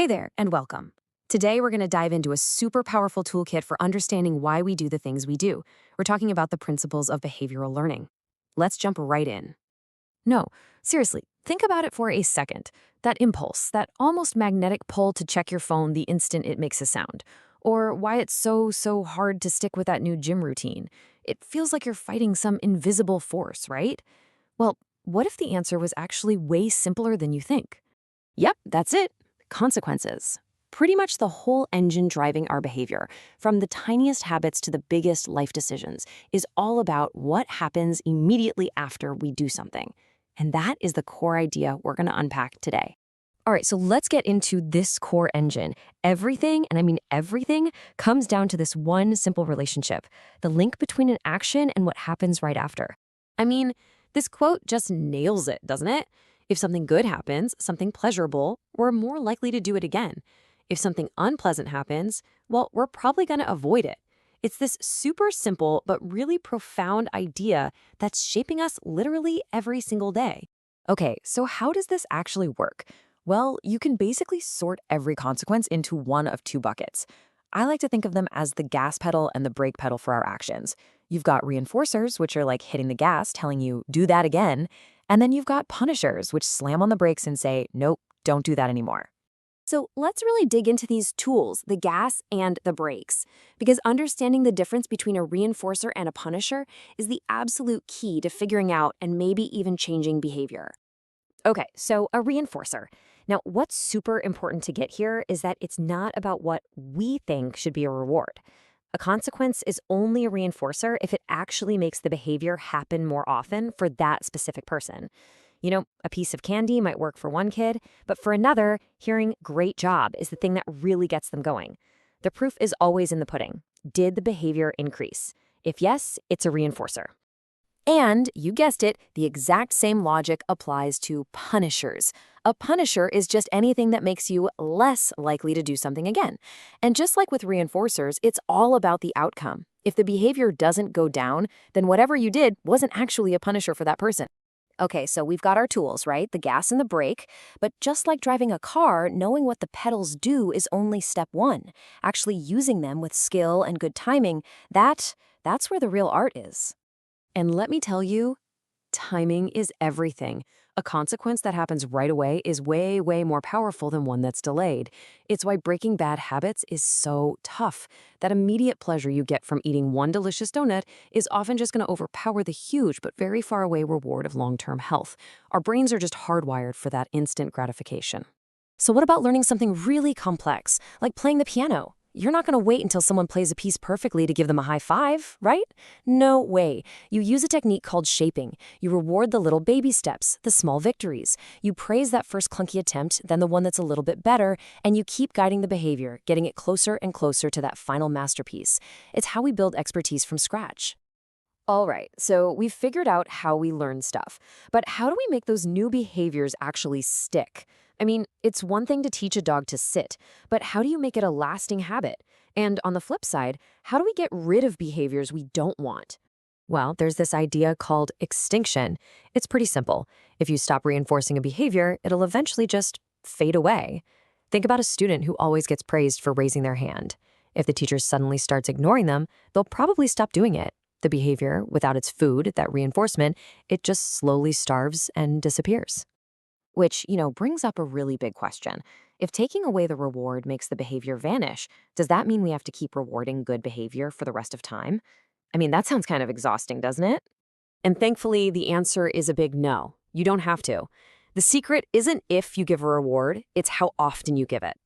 Hey there, and welcome. Today, we're going to dive into a super powerful toolkit for understanding why we do the things we do. We're talking about the principles of behavioral learning. Let's jump right in. No, seriously, think about it for a second. That impulse, that almost magnetic pull to check your phone the instant it makes a sound. Or why it's so hard to stick with that new gym routine. It feels like you're fighting some invisible force, right? Well, what if the answer was actually way simpler than you think? Yep, that's it. Consequences. Pretty much the whole engine driving our behavior, from the tiniest habits to the biggest life decisions, is all about what happens immediately after we do something. And that is the core idea we're going to unpack today. All right, so let's get into this core engine. Everything, and I mean everything, comes down to this one simple relationship, the link between an action and what happens right after. I mean, this quote just nails it, doesn't it? If something good happens, something pleasurable, we're more likely to do it again. If something unpleasant happens, well, we're probably going to avoid it. It's this super simple but really profound idea that's shaping us literally every single day. Okay, so how does this actually work? Well, you can basically sort every consequence into one of two buckets. I like to think of them as the gas pedal and the brake pedal for our actions. You've got reinforcers, which are like hitting the gas, telling you, do that again. And then you've got punishers, which slam on the brakes and say, nope, don't do that anymore. So let's really dig into these tools, the gas and the brakes, because understanding the difference between a reinforcer and a punisher is the absolute key to figuring out and maybe even changing behavior. Okay, so a reinforcer. Now, what's super important to get here is that it's not about what we think should be a reward. A consequence is only a reinforcer if it actually makes the behavior happen more often for that specific person. You know, a piece of candy might work for one kid, but for another, hearing "great job" is the thing that really gets them going. The proof is always in the pudding. Did the behavior increase? If yes, it's a reinforcer. And, you guessed it, the exact same logic applies to punishers. A punisher is just anything that makes you less likely to do something again. And just like with reinforcers, it's all about the outcome. If the behavior doesn't go down, then whatever you did wasn't actually a punisher for that person. Okay, so we've got our tools, right? The gas and the brake. But just like driving a car, knowing what the pedals do is only step one. Actually using them with skill and good timing, that's where the real art is. And let me tell you, timing is everything. A consequence that happens right away is way more powerful than one that's delayed. It's why breaking bad habits is so tough. That immediate pleasure you get from eating one delicious donut is often just going to overpower the huge but very far away reward of long-term health. Our brains are just hardwired for that instant gratification. So what about learning something really complex, like playing the piano? You're not going to wait until someone plays a piece perfectly to give them a high five, right? No way. You use a technique called shaping. You reward the little baby steps, the small victories. You praise that first clunky attempt, then the one that's a little bit better, and you keep guiding the behavior, getting it closer and closer to that final masterpiece. It's how we build expertise from scratch. All right, so we've figured out how we learn stuff, but how do we make those new behaviors actually stick? I mean, it's one thing to teach a dog to sit, but how do you make it a lasting habit? And on the flip side, how do we get rid of behaviors we don't want? Well, there's this idea called extinction. It's pretty simple. If you stop reinforcing a behavior, it'll eventually just fade away. Think about a student who always gets praised for raising their hand. If the teacher suddenly starts ignoring them, they'll probably stop doing it. The behavior, without its food, that reinforcement, it just slowly starves and disappears. Which, brings up a really big question. If taking away the reward makes the behavior vanish, does that mean we have to keep rewarding good behavior for the rest of time? I mean, that sounds kind of exhausting, doesn't it? And thankfully, the answer is a big no. You don't have to. The secret isn't if you give a reward, it's how often you give it.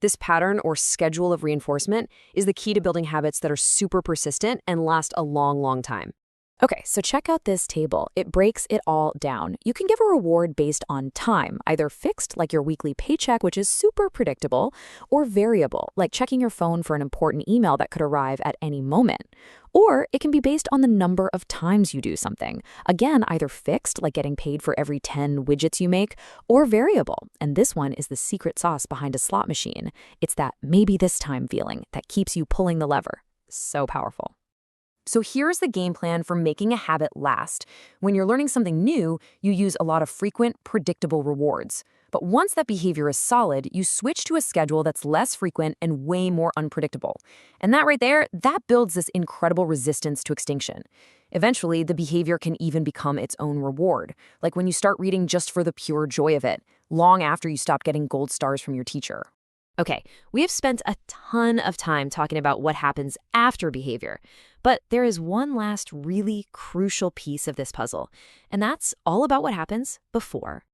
This pattern or schedule of reinforcement is the key to building habits that are super persistent and last a long time. Okay, so check out this table. It breaks it all down. You can give a reward based on time, either fixed, like your weekly paycheck, which is super predictable, or variable, like checking your phone for an important email that could arrive at any moment. Or it can be based on the number of times you do something. Again, either fixed, like getting paid for every 10 widgets you make, or variable. And this one is the secret sauce behind a slot machine. It's that maybe this time feeling that keeps you pulling the lever. So powerful. So here's the game plan for making a habit last. When you're learning something new, you use a lot of frequent, predictable rewards. But once that behavior is solid, you switch to a schedule that's less frequent and way more unpredictable. And that right there, that builds this incredible resistance to extinction. Eventually, the behavior can even become its own reward, like when you start reading just for the pure joy of it, long after you stop getting gold stars from your teacher. Okay, we have spent a ton of time talking about what happens after behavior, but there is one last really crucial piece of this puzzle, and that's all about what happens before.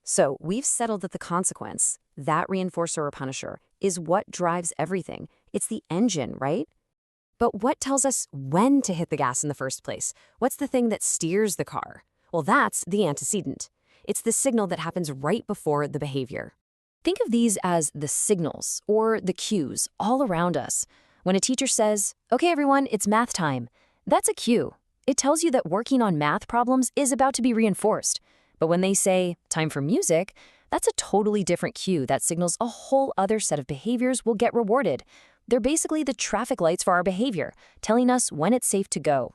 So we've settled that the consequence, that reinforcer or punisher, is what drives everything. It's the engine, right? But what tells us when to hit the gas in the first place? What's the thing that steers the car? Well, that's the antecedent. It's the signal that happens right before the behavior. Think of these as the signals, or the cues, all around us. When a teacher says, "Okay, everyone, it's math time," that's a cue. It tells you that working on math problems is about to be reinforced. But when they say, "Time for music," that's a totally different cue that signals a whole other set of behaviors will get rewarded. They're basically the traffic lights for our behavior, telling us when it's safe to go.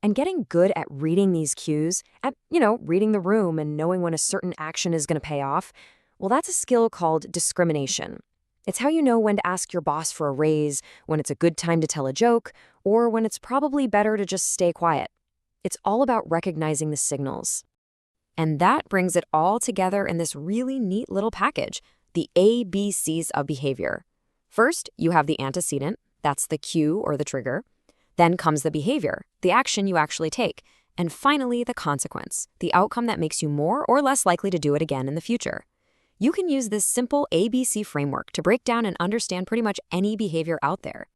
And getting good at reading these cues, at, reading the room and knowing when a certain action is going to pay off, well, that's a skill called discrimination. It's how you know when to ask your boss for a raise, when it's a good time to tell a joke, or when it's probably better to just stay quiet. It's all about recognizing the signals. And that brings it all together in this really neat little package, the ABCs of behavior. First, you have the antecedent, that's the cue or the trigger. Then comes the behavior, the action you actually take. And finally, the consequence, the outcome that makes you more or less likely to do it again in the future. You can use this simple ABC framework to break down and understand pretty much any behavior out there.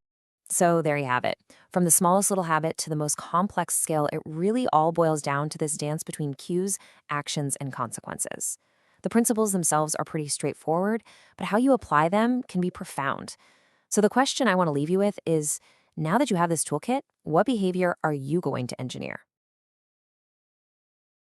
So there you have it. From the smallest little habit to the most complex skill, it really all boils down to this dance between cues, actions, and consequences. The principles themselves are pretty straightforward, but how you apply them can be profound. So the question I want to leave you with is, now that you have this toolkit, what behavior are you going to engineer?